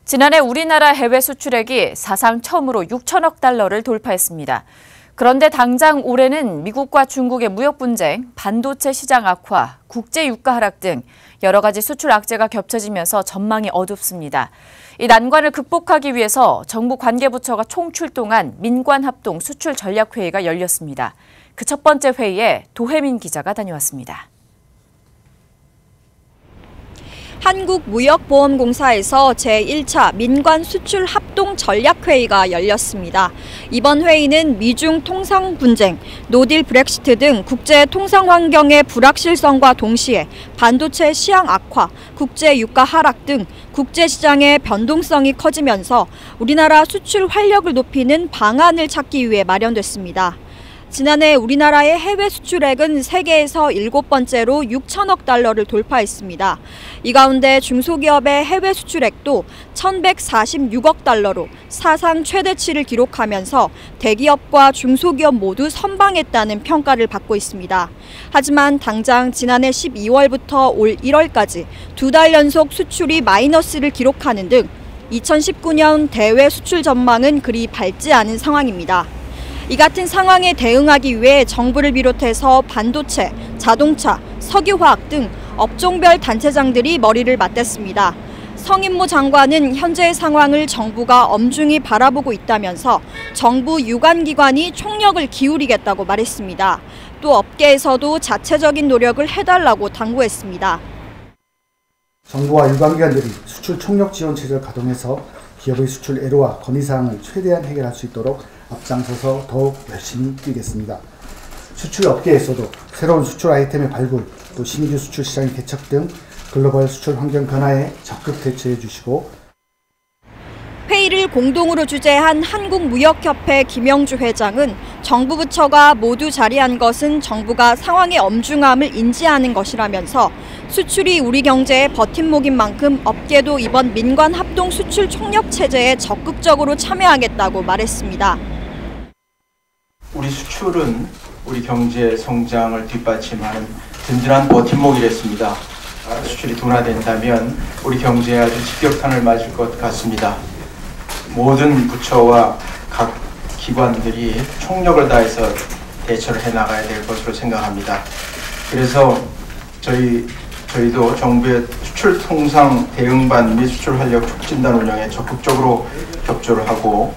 지난해 우리나라 해외 수출액이 사상 처음으로 6천억 달러를 돌파했습니다. 그런데 당장 올해는 미국과 중국의 무역 분쟁, 반도체 시장 악화, 국제 유가 하락 등 여러 가지 수출 악재가 겹쳐지면서 전망이 어둡습니다. 이 난관을 극복하기 위해서 정부 관계부처가 총출동한 민관합동 수출 전략회의가 열렸습니다. 그 첫 번째 회의에 도혜민 기자가 다녀왔습니다. 한국무역보험공사에서 제1차 민관수출합동전략회의가 열렸습니다. 이번 회의는 미중 통상 분쟁, 노딜 브렉시트 등 국제 통상 환경의 불확실성과 동시에 반도체 시황 악화, 국제 유가 하락 등 국제 시장의 변동성이 커지면서 우리나라 수출 활력을 높이는 방안을 찾기 위해 마련됐습니다. 지난해 우리나라의 해외 수출액은 세계에서 7번째로 6천억 달러를 돌파했습니다. 이 가운데 중소기업의 해외 수출액도 1,146억 달러로 사상 최대치를 기록하면서 대기업과 중소기업 모두 선방했다는 평가를 받고 있습니다. 하지만 당장 지난해 12월부터 올 1월까지 2달 연속 수출이 마이너스를 기록하는 등 2019년 대외 수출 전망은 그리 밝지 않은 상황입니다. 이 같은 상황에 대응하기 위해 정부를 비롯해서 반도체, 자동차, 석유화학 등 업종별 단체장들이 머리를 맞댔습니다. 성인모 장관은 현재의 상황을 정부가 엄중히 바라보고 있다면서 정부 유관기관이 총력을 기울이겠다고 말했습니다. 또 업계에서도 자체적인 노력을 해달라고 당부했습니다. 정부와 유관기관들이 수출 총력 지원 체제를 가동해서 기업의 수출 애로와 건의사항을 최대한 해결할 수 있도록 앞장서서 더욱 열심히 뛰겠습니다. 수출 업계에서도 새로운 수출 아이템의 발굴, 또 신규 수출 시장의 개척 등 글로벌 수출 환경 변화에 적극 대처해 주시고 회의를 공동으로 주재한 한국무역협회 김영주 회장은 정부 부처가 모두 자리한 것은 정부가 상황의 엄중함을 인지하는 것이라면서 수출이 우리 경제의 버팀목인 만큼 업계도 이번 민관합동 수출 총력 체제에 적극적으로 참여하겠다고 말했습니다. 우리 수출은 우리 경제 성장을 뒷받침하는 든든한 버팀목이랬습니다. 수출이 둔화된다면 우리 경제에 아주 직격탄을 맞을 것 같습니다. 모든 부처와 각 기관들이 총력을 다해서 대처를 해나가야 될 것으로 생각합니다. 그래서 저희도 정부의 수출 통상 대응반 및 수출 활력 촉진단 운영에 적극적으로 협조를 하고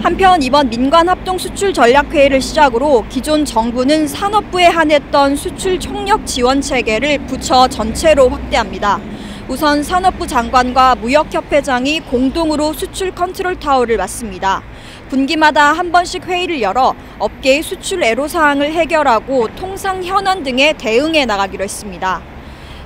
한편 이번 민관합동수출전략회의를 시작으로 기존 정부는 산업부에 한했던 수출 총력 지원 체계를 부처 전체로 확대합니다. 우선 산업부 장관과 무역협회장이 공동으로 수출 컨트롤 타워를 맡습니다. 분기마다 한 번씩 회의를 열어 업계의 수출 애로사항을 해결하고 통상 현안 등에 대응해 나가기로 했습니다.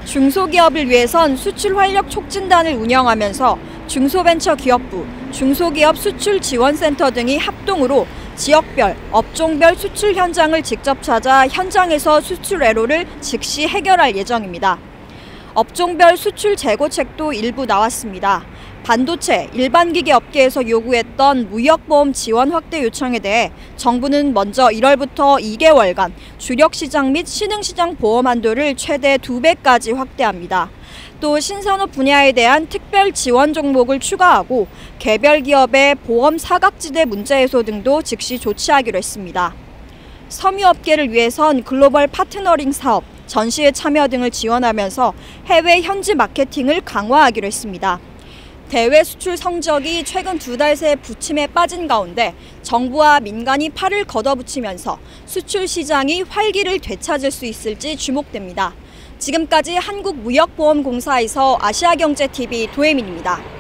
중소기업을 위해선 수출 활력 촉진단을 운영하면서 중소벤처기업부, 중소기업 수출지원센터 등이 합동으로 지역별, 업종별 수출 현장을 직접 찾아 현장에서 수출 애로를 즉시 해결할 예정입니다. 업종별 수출 재고책도 일부 나왔습니다. 반도체, 일반기기 업계에서 요구했던 무역보험 지원 확대 요청에 대해 정부는 먼저 1월부터 2개월간 주력시장 및 신흥시장 보험 한도를 최대 2배까지 확대합니다. 또 신산업 분야에 대한 특별 지원 종목을 추가하고 개별 기업의 보험 사각지대 문제 해소 등도 즉시 조치하기로 했습니다. 섬유업계를 위해선 글로벌 파트너링 사업, 전시회 참여 등을 지원하면서 해외 현지 마케팅을 강화하기로 했습니다. 대외 수출 성적이 최근 2달 새 부침에 빠진 가운데 정부와 민간이 팔을 걷어붙이면서 수출 시장이 활기를 되찾을 수 있을지 주목됩니다. 지금까지 한국무역보험공사에서 아시아경제TV 도혜민입니다.